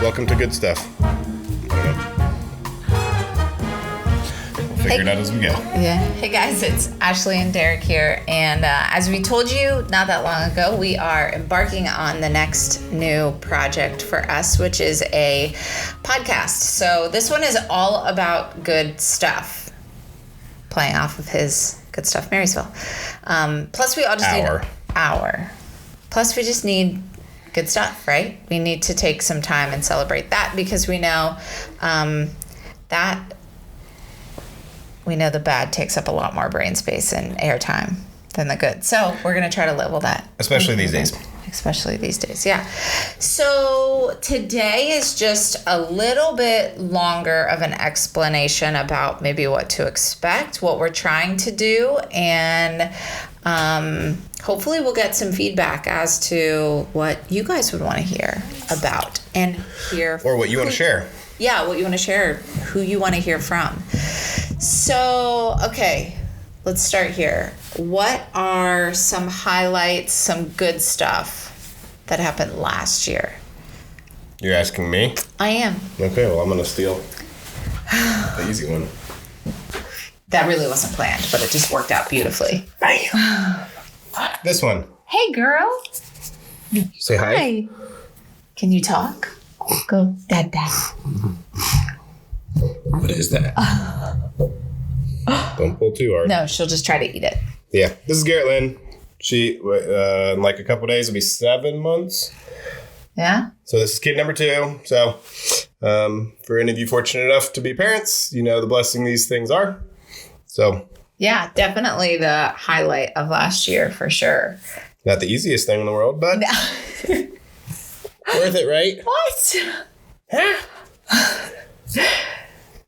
welcome to Good Stuff. We'll figure it out as we go. Yeah. Hey guys, it's Ashley and Derek here. And as we told you not that long ago, we are embarking on the next new project for us, which is a podcast. So this one is all about good stuff, playing off of his Good Stuff Marysville. Plus we all just need an hour. Plus we just need good stuff, right? We need to take some time and celebrate that because we know the bad takes up a lot more brain space and airtime than the good. So we're going to try to level that. Especially these days. Especially these days, yeah. So today is just a little bit longer of an explanation about maybe what to expect, what we're trying to do, and hopefully we'll get some feedback as to what you guys would want to hear about and hear. Or what you want to share. Yeah, what you want to share, who you want to hear from. So, okay, let's start here. What are some highlights, some good stuff that happened last year? You're asking me? I am. Okay, well, I'm going to steal the easy one. That really wasn't planned, but it just worked out beautifully. Bam. This one. Hey, girl. Say hi. Hi. Can you talk? Go, dad. What is that? Don't pull too hard. No, she'll just try to eat it. Yeah, this is Garrett Lynn. She, in like a couple days, it'll be 7 months. Yeah? So this is kid number 2. So for any of you fortunate enough to be parents, you know the blessing these things are. So yeah, definitely the highlight of last year for sure. Not the easiest thing in the world, but worth it, right? What? Huh?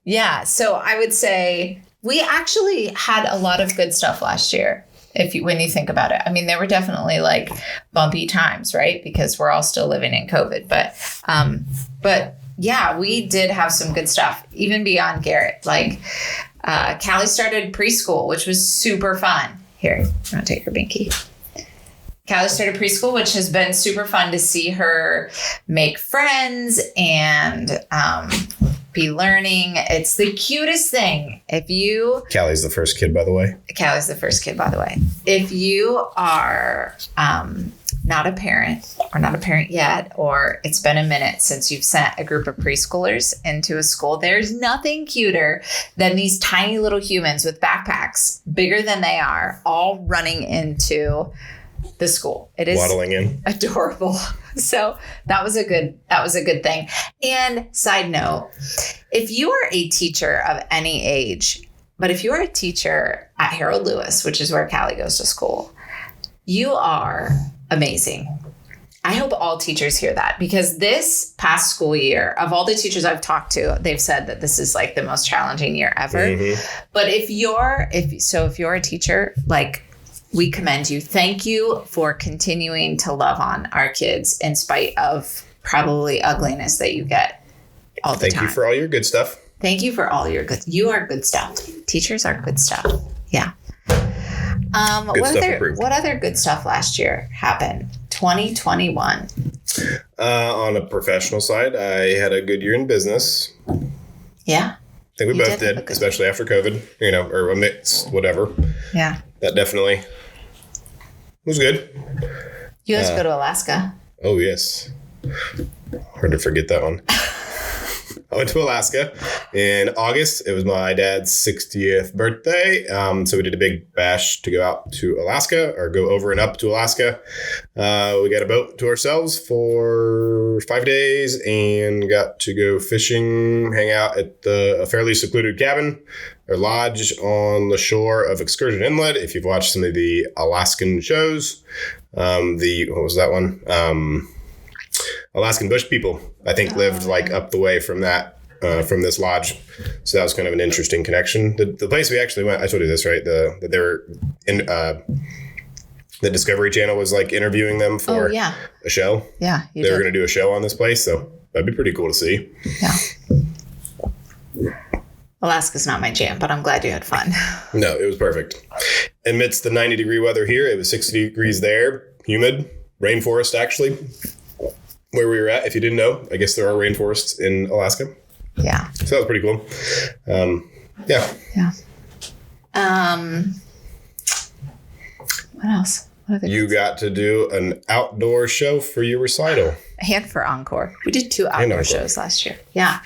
Yeah, so I would say we actually had a lot of good stuff last year. When you think about it, I mean, there were definitely like bumpy times, right? Because we're all still living in COVID, but yeah, we did have some good stuff, even beyond Garrett. Like, Callie started preschool, which was super fun. Here, I'll take her binky. Callie started preschool, which has been super fun to see her make friends and be learning. It's the cutest thing. Callie's the first kid, by the way. If you are not a parent or not a parent yet, or it's been a minute since you've sent a group of preschoolers into a school, there's nothing cuter than these tiny little humans with backpacks bigger than they are, all running into the school. It is waddling in. Adorable. So that was a good thing. And side note, if you are a teacher of any age, but if you are a teacher at Harold Lewis, which is where Callie goes to school, you are amazing. I hope all teachers hear that, because this past school year, of all the teachers I've talked to, they've said that this is like the most challenging year ever. Mm-hmm. But if you're a teacher, like, we commend you. Thank you for continuing to love on our kids in spite of probably ugliness that you get all the time. Thank you for all your good stuff. Thank you for all your good. You are good stuff. Teachers are good stuff. Yeah. What other good stuff last year happened? 2021. On a professional side, I had a good year in business. Yeah. I think we both did, especially after COVID, or amidst whatever. Yeah. That definitely was good. You guys go to Alaska. Oh, yes. Hard to forget that one. I went to Alaska in August. It was my dad's 60th birthday. So we did a big bash to go out to Alaska, or go over and up to Alaska. We got a boat to ourselves for 5 days and got to go fishing, hang out at a fairly secluded cabin or lodge on the shore of Excursion Inlet. If you've watched some of the Alaskan shows, what was that one? Alaskan Bush People, I think, lived like up the way from that, from this lodge. So that was kind of an interesting connection. The place we actually went, I told you this, right? That they were in, the Discovery Channel was like interviewing them for a show. Yeah. They were going to do a show on this place. So that'd be pretty cool to see. Yeah. Alaska's not my jam, but I'm glad you had fun. No, it was perfect. Amidst the 90-degree weather here, it was 60 degrees there, humid, rainforest actually. where we were at. If you didn't know, I guess there are rainforests in Alaska. Yeah. So that was pretty cool. Yeah. Yeah. What else? You got to do an outdoor show for your recital. And for Encore. We did 2 outdoor shows last year. Yeah.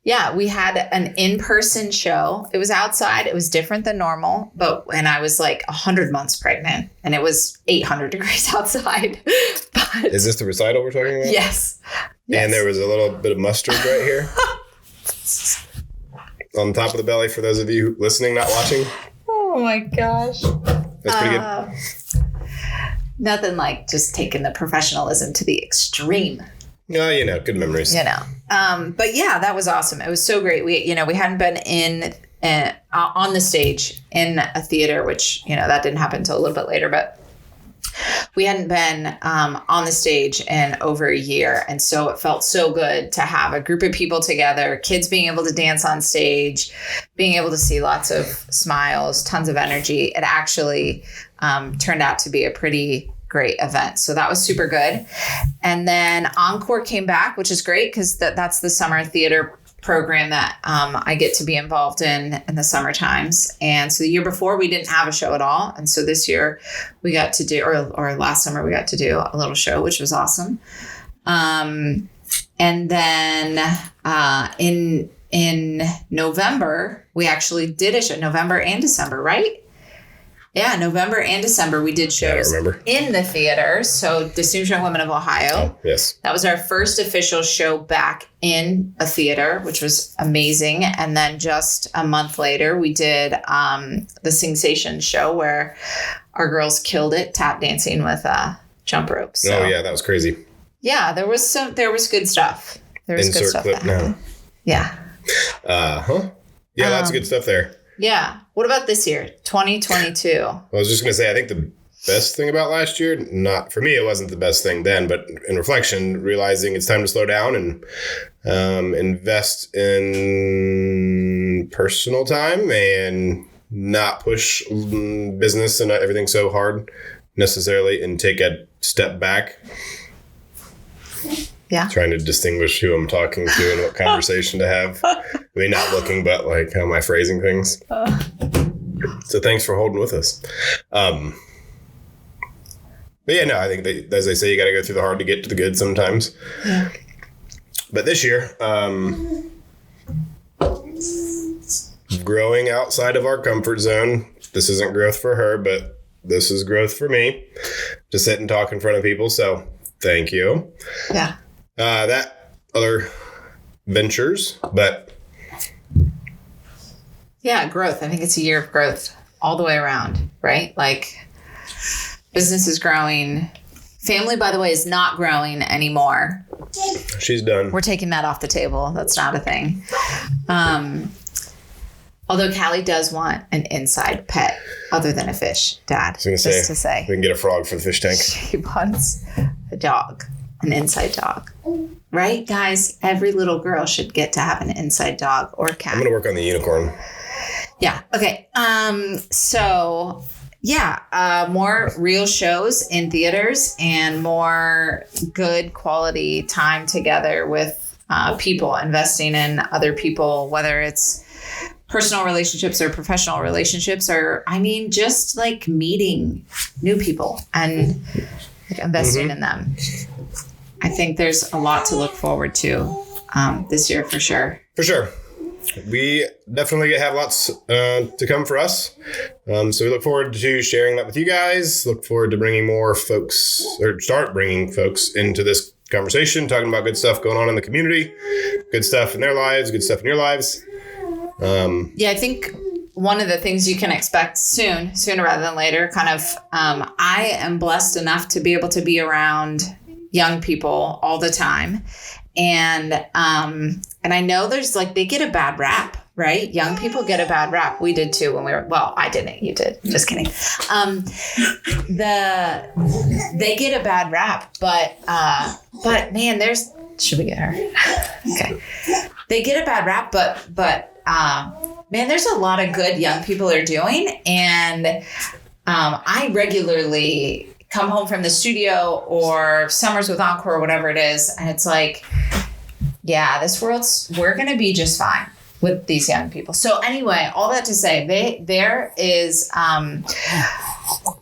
Yeah. We had an in-person show. It was outside. It was different than normal. And I was like 100 months pregnant and it was 800 degrees outside. But is this the recital we're talking about? Yes. And there was a little bit of mustard right here. On top of the belly for those of you listening, not watching. Oh my gosh. That's pretty good. Nothing like just taking the professionalism to the extreme. Oh, good memories. But yeah, that was awesome. It was so great. We hadn't been on the stage in a theater, which, that didn't happen until a little bit later, but we hadn't been on the stage in over a year. And so it felt so good to have a group of people together, kids being able to dance on stage, being able to see lots of smiles, tons of energy. It actually turned out to be a pretty great event. So that was super good. And then Encore came back, which is great because that's the summer theater program that I get to be involved in the summer times. And so the year before we didn't have a show at all. And so this year we got to do, or last summer we got to do a little show, which was awesome. And then in November, we actually did a show, November and December, right? Yeah, November and December, we did shows in the theater. So Distinguished Women of Ohio. Oh, yes. That was our first official show back in a theater, which was amazing. And then just a month later, we did the Sensation show where our girls killed it, tap dancing with jump ropes. So, oh, yeah, that was crazy. Yeah, there was good stuff. There was Insert good stuff. clip now. Yeah. Yeah, lots of good stuff there. Yeah. What about this year, 2022? I was just going to say, I think the best thing about last year, not for me, it wasn't the best thing then, but in reflection, realizing it's time to slow down and invest in personal time and not push business and everything so hard necessarily, and take a step back. Yeah. Trying to distinguish who I'm talking to and what conversation to have. I mean, not looking, but like how am I phrasing things? So thanks for holding with us. But yeah, no, I think that, as they say, you got to go through the hard to get to the good sometimes. Yeah. But this year, growing outside of our comfort zone. This isn't growth for her, but this is growth for me. To sit and talk in front of people. So thank you. Yeah. That other ventures, but yeah, growth. I think it's a year of growth all the way around, right? Like business is growing. Family, by the way, is not growing anymore. She's done. We're taking that off the table. That's not a thing. Although Callie does want an inside pet other than a fish, Dad. I was going to say, we can get a frog for the fish tank. She wants a dog, an inside dog. Right, guys? Every little girl should get to have an inside dog or cat. I'm going to work on the unicorn. Yeah. Okay. So yeah, more real shows in theaters and more good quality time together with people, investing in other people, whether it's personal relationships or professional relationships, or I mean, just like meeting new people and like investing in them. I think there's a lot to look forward to this year for sure. For sure. We definitely have lots to come for us. So we look forward to sharing that with you guys. Look forward to bringing more folks, or start bringing folks into this conversation, talking about good stuff going on in the community, good stuff in their lives, good stuff in your lives. Yeah, I think one of the things you can expect sooner rather than later, kind of, I am blessed enough to be able to be around young people all the time. And I know there's like, they get a bad rap, right? Young people get a bad rap. We did too when we were, well, I didn't, you did. Just kidding. They get a bad rap, but man, should we get her? Okay. They get a bad rap, but man, there's a lot of good young people are doing. And I regularly come home from the studio or summers with Encore or whatever it is. And it's like, yeah, we're going to be just fine with these young people. So anyway, all that to say, there is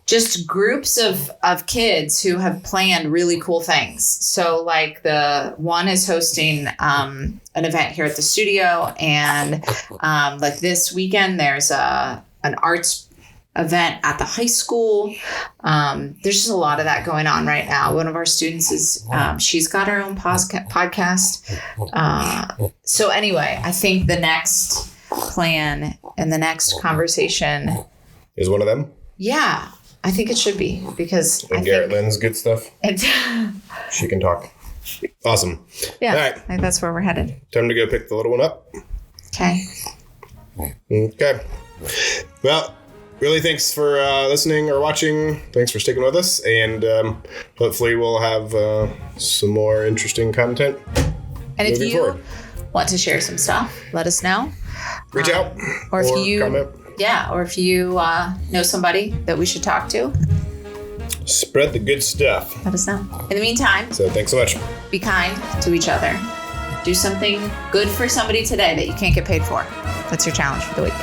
just groups of kids who have planned really cool things. So like the one is hosting an event here at the studio, and like this weekend there's an arts event at the high school. There's just a lot of that going on right now. One of our students is she's got her own podcast. So anyway, I think the next plan and the next conversation is one of them. Yeah, I think it should be, because and Garrett Lynn's good stuff. She can talk. Awesome. Yeah, all right. I think that's where we're headed. Time to go pick the little one up. Okay. Well, really thanks for listening or watching. Thanks for sticking with us. And hopefully we'll have some more interesting content. And if you want to share some stuff, let us know. Reach out or comment. Yeah, or if you know somebody that we should talk to, spread the good stuff. let us know. In the meantime, so thanks so much. Be kind to each other. Do something good for somebody today that you can't get paid for. That's your challenge for the week.